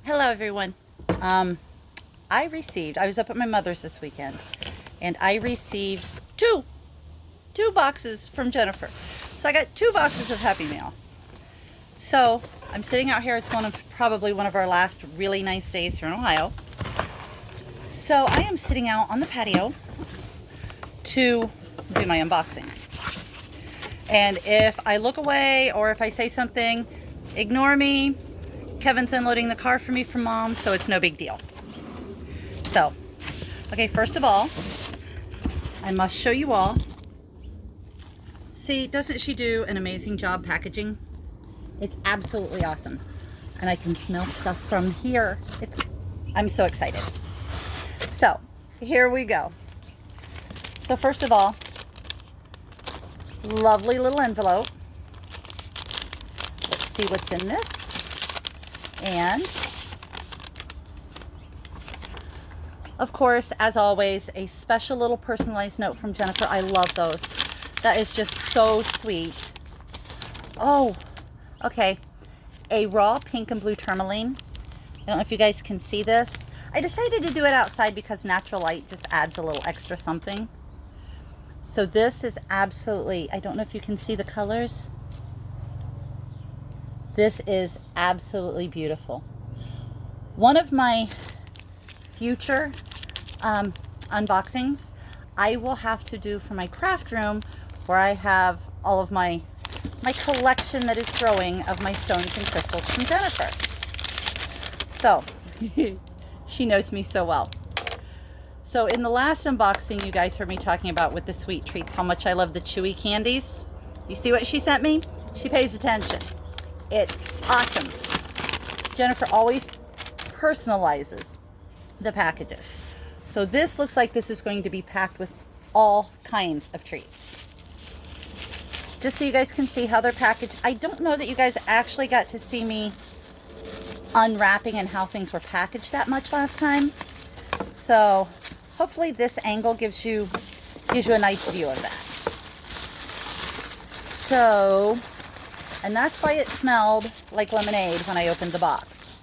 Hello everyone. I was up at my mother's this weekend and I received two boxes from Jennifer. So I got 2 boxes of Happy Meal. So I'm sitting out here. It's probably one of our last really nice days here in Ohio. So I am sitting out on the patio to do my unboxing. And if I look away or if I say something, ignore me. Kevin's unloading the car for me from Mom, so it's no big deal. So, okay, first of all, I must show you all. See, doesn't she do an amazing job packaging? It's absolutely awesome. And I can smell stuff from here. I'm so excited. So, here we go. So first of all, lovely little envelope. Let's see what's in this. And of course, as always, a special little personalized note from Jennifer. I love those. That is just so sweet. Oh, okay. A raw pink and blue tourmaline. I don't know if you guys can see this. I decided to do it outside because natural light just adds a little extra something. So this is absolutely, I don't know if you can see the colors. This is absolutely beautiful. One of my future unboxings, I will have to do for my craft room, where I have all of my collection that is growing of my stones and crystals from Jennifer. So, she knows me so well. So in the last unboxing, you guys heard me talking about with the sweet treats, how much I love the chewy candies. You see what she sent me? She pays attention. It's awesome. Jennifer always personalizes the packages. So this looks like this is going to be packed with all kinds of treats. Just so you guys can see how they're packaged. I don't know that you guys actually got to see me unwrapping and how things were packaged that much last time. So hopefully this angle gives you a nice view of that. So, and that's why it smelled like lemonade when I opened the box.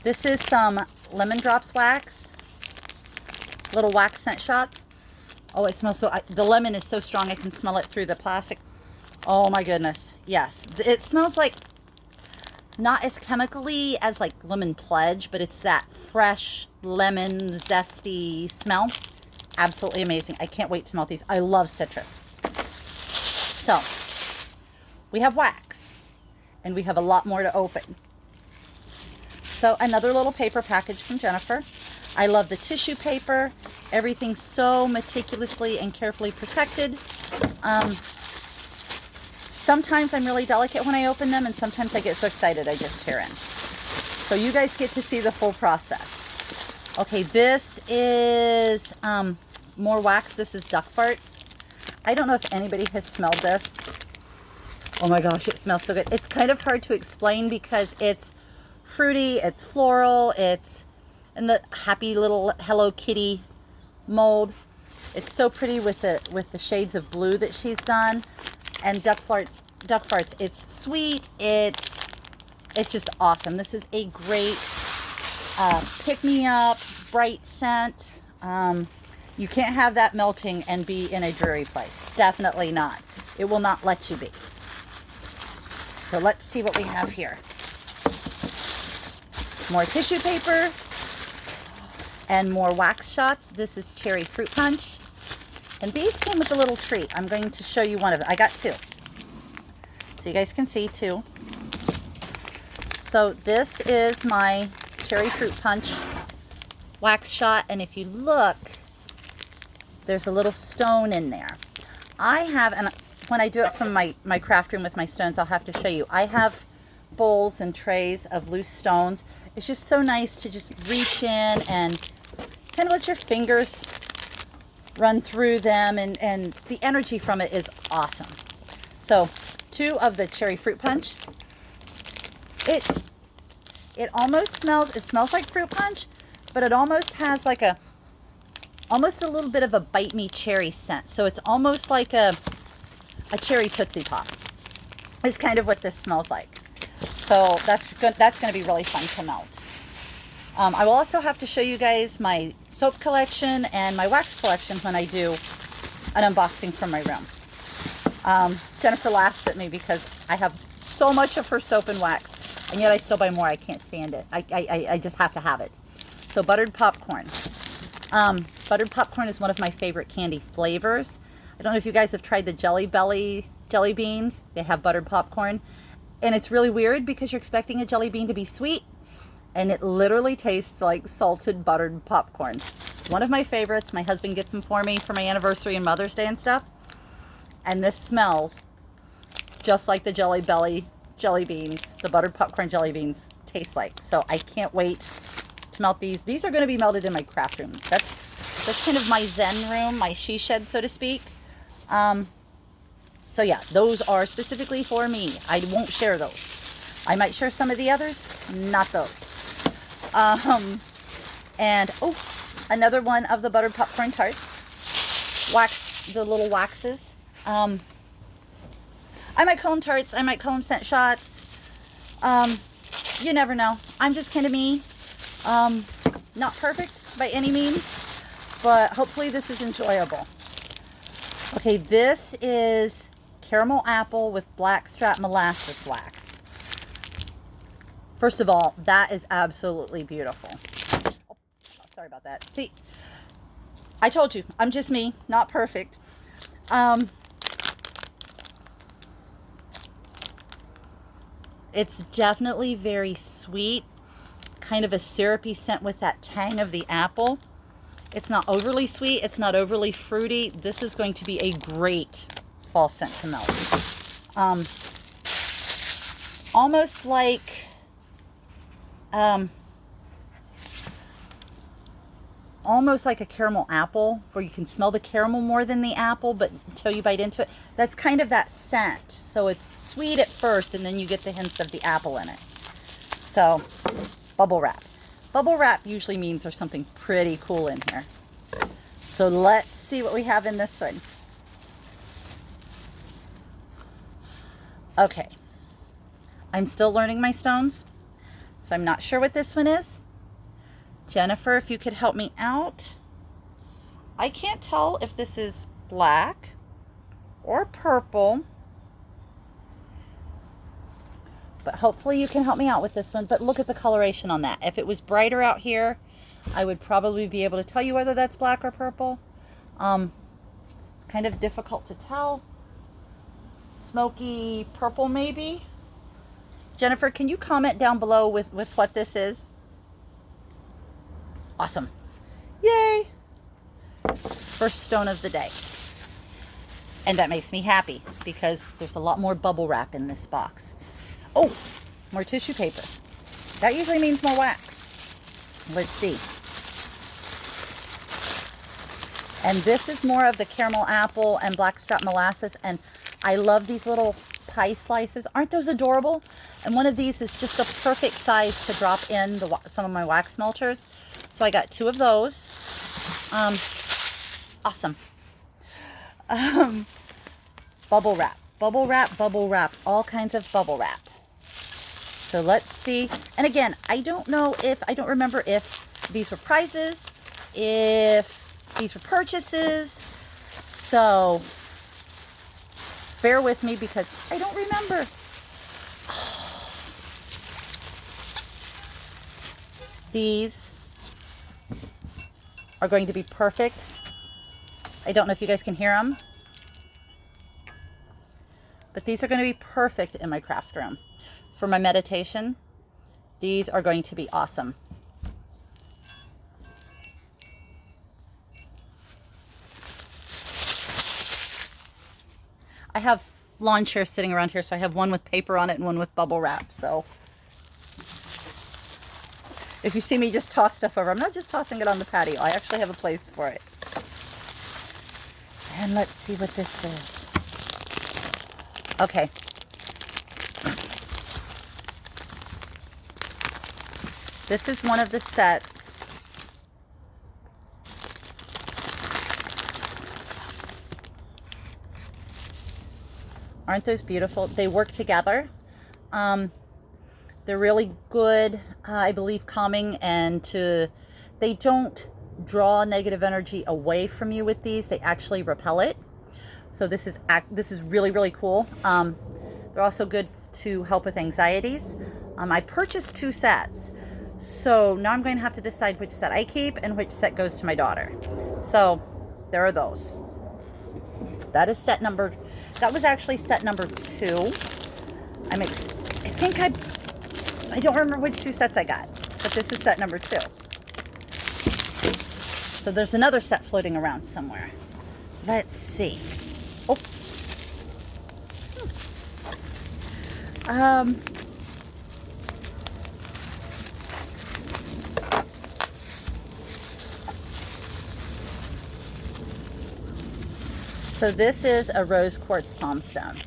This is some lemon drops wax, little wax scent shots. Oh, it smells so, the lemon is so strong I can smell it through the plastic. Oh my goodness, yes. It smells like, not as chemically as like Lemon Pledge, but it's that fresh lemon zesty smell. Absolutely amazing. I can't wait to melt these. I love citrus. So, we have wax, and we have a lot more to open. So another little paper package from Jennifer. I love the tissue paper. Everything's so meticulously and carefully protected. Sometimes I'm really delicate when I open them, and sometimes I get so excited I just tear in. So you guys get to see the full process. Okay, this is more wax. This is duck farts. I don't know if anybody has smelled this. Oh my gosh, it smells so good. It's kind of hard to explain because it's fruity, it's floral, it's in the happy little Hello Kitty mold. It's so pretty with the shades of blue that she's done. And duck farts, it's sweet, it's just awesome. This is a great pick-me-up, bright scent. You can't have that melting and be in a dreary place. Definitely not. It will not let you be. So let's see what we have here. More tissue paper and more wax shots. This is cherry fruit punch. And these came with a little treat. I'm going to show you one of them. I got 2. So you guys can see 2. So this is my cherry fruit punch wax shot. And if you look, there's a little stone in there. I have, and when I do it from my craft room with my stones, I'll have to show you. I have bowls and trays of loose stones. It's just so nice to just reach in and kind of let your fingers run through them, and the energy from it is awesome. So 2 of the cherry fruit punch. It almost smells like fruit punch, but it almost has like almost a little bit of a bite me cherry scent. So it's almost like a cherry Tootsie Pop is kind of what this smells like. So that's going to be really fun to melt. I will also have to show you guys my soap collection and my wax collection when I do an unboxing from my room. Jennifer laughs at me because I have so much of her soap and wax, and yet I still buy more. I can't stand it. I just have to have it. So buttered popcorn. Buttered popcorn is one of my favorite candy flavors. I don't know if you guys have tried the Jelly Belly jelly beans. They have buttered popcorn. And it's really weird because you're expecting a jelly bean to be sweet, and it literally tastes like salted buttered popcorn. One of my favorites. My husband gets them for me for my anniversary and Mother's Day and stuff. And this smells just like the Jelly Belly jelly beans, the buttered popcorn jelly beans taste like. So I can't wait to melt these. These are going to be melted in my craft room. That's kind of my zen room, my she shed, so to speak. So yeah, those are specifically for me. I won't share those. I might share some of the others, not those. And oh, another one of the buttered popcorn tarts. Wax, the little waxes. I might call them tarts. I might call them scent shots. You never know. I'm just kind of me. Not perfect by any means, but hopefully this is enjoyable. Okay, this is caramel apple with blackstrap molasses wax. First of all, that is absolutely beautiful. Oh, sorry about that. See, I told you, I'm just me, not perfect. It's definitely very sweet, kind of a syrupy scent with that tang of the apple. It's not overly sweet, it's not overly fruity. This is going to be a great fall scent to melt. Almost like a caramel apple, where you can smell the caramel more than the apple, but until you bite into it, that's kind of that scent. So it's sweet at first, and then you get the hints of the apple in it. So, bubble wrap. Bubble wrap usually means there's something pretty cool in here. So let's see what we have in this one. Okay, I'm still learning my stones, so I'm not sure what this one is. Jennifer, if you could help me out. I can't tell if this is black or purple, but hopefully you can help me out with this one. But look at the coloration on that. If it was brighter out here, I would probably be able to tell you whether that's black or purple. It's kind of difficult to tell. Smoky purple maybe. Jennifer, can you comment down below with what this is? Awesome. Yay! First stone of the day. And that makes me happy because there's a lot more bubble wrap in this box. Oh, more tissue paper. That usually means more wax. Let's see. And this is more of the caramel apple and blackstrap molasses. And I love these little pie slices. Aren't those adorable? And one of these is just the perfect size to drop in some of my wax melters. So I got 2 of those. Awesome. Bubble wrap, bubble wrap, bubble wrap, all kinds of bubble wrap. So let's see. And again, I don't remember if these were prizes, if these were purchases. So bear with me because I don't remember. These are going to be perfect. I don't know if you guys can hear them, but these are going to be perfect in my craft room. For my meditation, these are going to be awesome. I have lawn chairs sitting around here, so I have one with paper on it and one with bubble wrap. So if you see me just toss stuff over, I'm not just tossing it on the patio. I actually have a place for it. And let's see what this is. Okay. This is one of the sets. Aren't those beautiful? They work together. They're really good, I believe, calming, and they don't draw negative energy away from you with these. They actually repel it. So this is really, really cool. They're also good to help with anxieties. I purchased 2 sets. So now I'm going to have to decide which set I keep and which set goes to my daughter. So there are those. That was actually set number 2. I don't remember which 2 sets I got, but this is set number 2. So there's another set floating around somewhere. Let's see. Oh. So this is a rose quartz palm stone.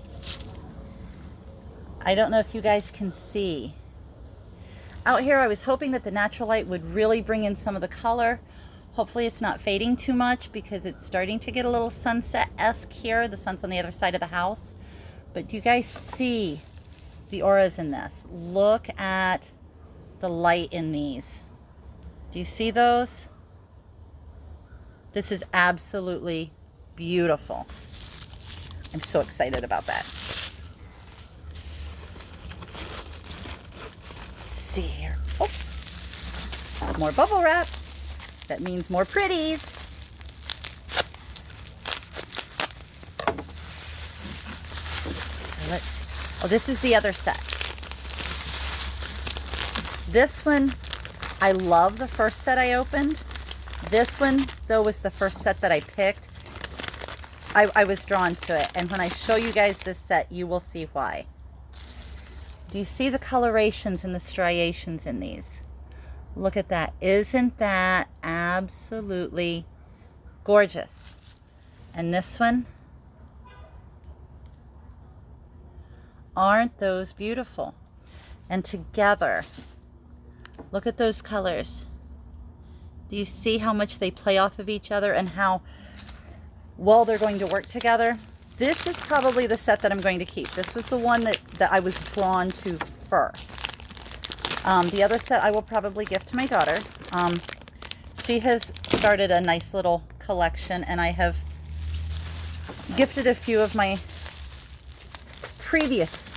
I don't know if you guys can see. Out here I was hoping that the natural light would really bring in some of the color. Hopefully it's not fading too much because it's starting to get a little sunset-esque here. The sun's on the other side of the house. But do you guys see the auras in this? Look at the light in these. Do you see those? This is absolutely beautiful. I'm so excited about that. Let's see here. Oh, more bubble wrap. That means more pretties. So this is the other set. This one, I love the first set I opened. This one, though, was the first set that I picked. I was drawn to it, and when I show you guys this set, you will see why. Do you see the colorations and the striations in these? Look at that. Isn't that absolutely gorgeous? And this one, aren't those beautiful? And together, look at those colors. Do you see how much they play off of each other and how well they're going to work together? This is probably the set that I'm going to keep. This was the one that I was drawn to first. The other set I will probably gift to my daughter. She has started a nice little collection, and I have gifted a few of my previous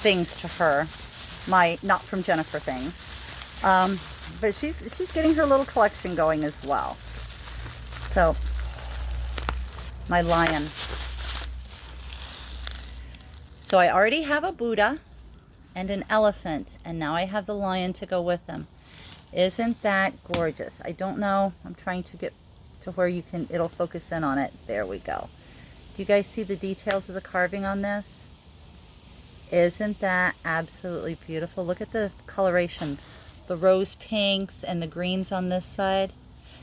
things to her, my not from Jennifer things. But she's getting her little collection going as well. So, my lion. So I already have a Buddha and an elephant, and now I have the lion to go with them. Isn't that gorgeous? I don't know. I'm trying to get to where it'll focus in on it. There we go. Do you guys see the details of the carving on this? Isn't that absolutely beautiful? Look at the coloration. The rose pinks and the greens on this side.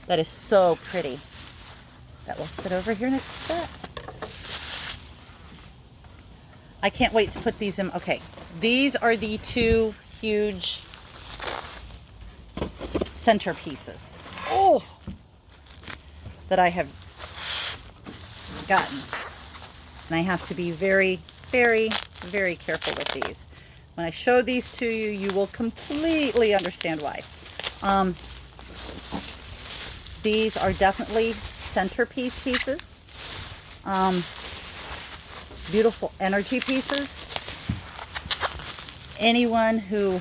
That is so pretty. That will sit over here next to that. I can't wait to put these in. Okay, these are the 2 huge centerpieces. Oh, that I have gotten. And I have to be very, very, very careful with these. When I show these to you, you will completely understand why. These are definitely centerpiece pieces. Beautiful energy pieces. Anyone who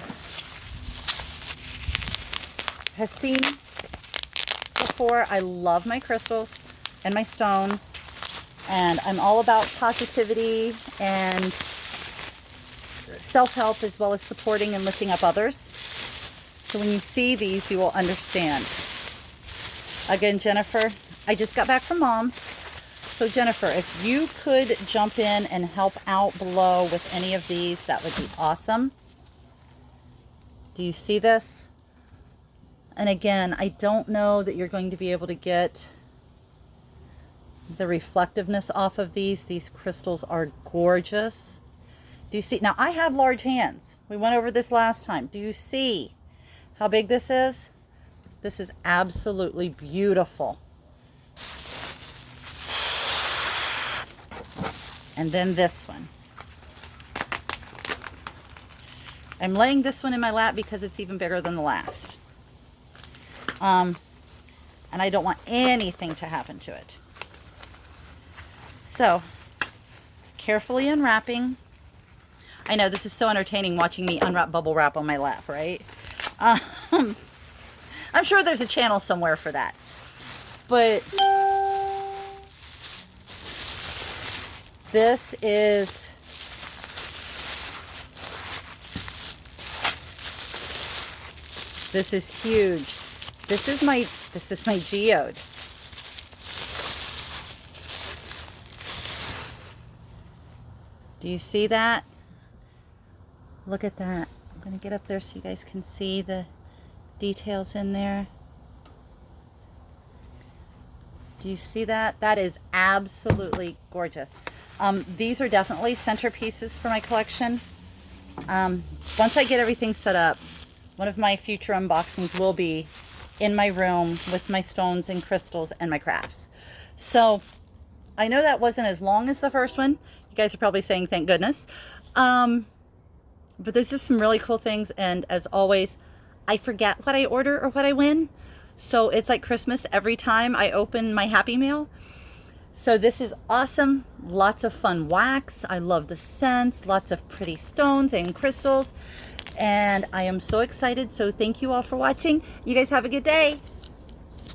has seen before, I love my crystals and my stones, and I'm all about positivity and self-help, as well as supporting and lifting up others. So when you see these, you will understand. Again, Jennifer, I just got back from Mom's. So Jennifer, if you could jump in and help out below with any of these, that would be awesome. Do you see this? And again, I don't know that you're going to be able to get the reflectiveness off of these. These crystals are gorgeous. Do you see? Now, I have large hands. We went over this last time. Do you see how big this is? This is absolutely beautiful. And then this one. I'm laying this one in my lap because it's even bigger than the last. And I don't want anything to happen to it. So, carefully unwrapping. I know this is so entertaining watching me unwrap bubble wrap on my lap, right? I'm sure there's a channel somewhere for that. But this is huge. This is my geode. Do you see that? Look at that. I'm going to get up there so you guys can see the details in there. Do you see that? That is absolutely gorgeous. These are definitely centerpieces for my collection. Once I get everything set up, one of my future unboxings will be in my room with my stones and crystals and my crafts. So I know that wasn't as long as the first one. You guys are probably saying thank goodness. But there's just some really cool things, and as always, I forget what I order or what I win. So it's like Christmas every time I open my Happy Mail. So this is awesome. Lots of fun wax. I love the scents. Lots of pretty stones and crystals. And I am so excited. So thank you all for watching. You guys have a good day.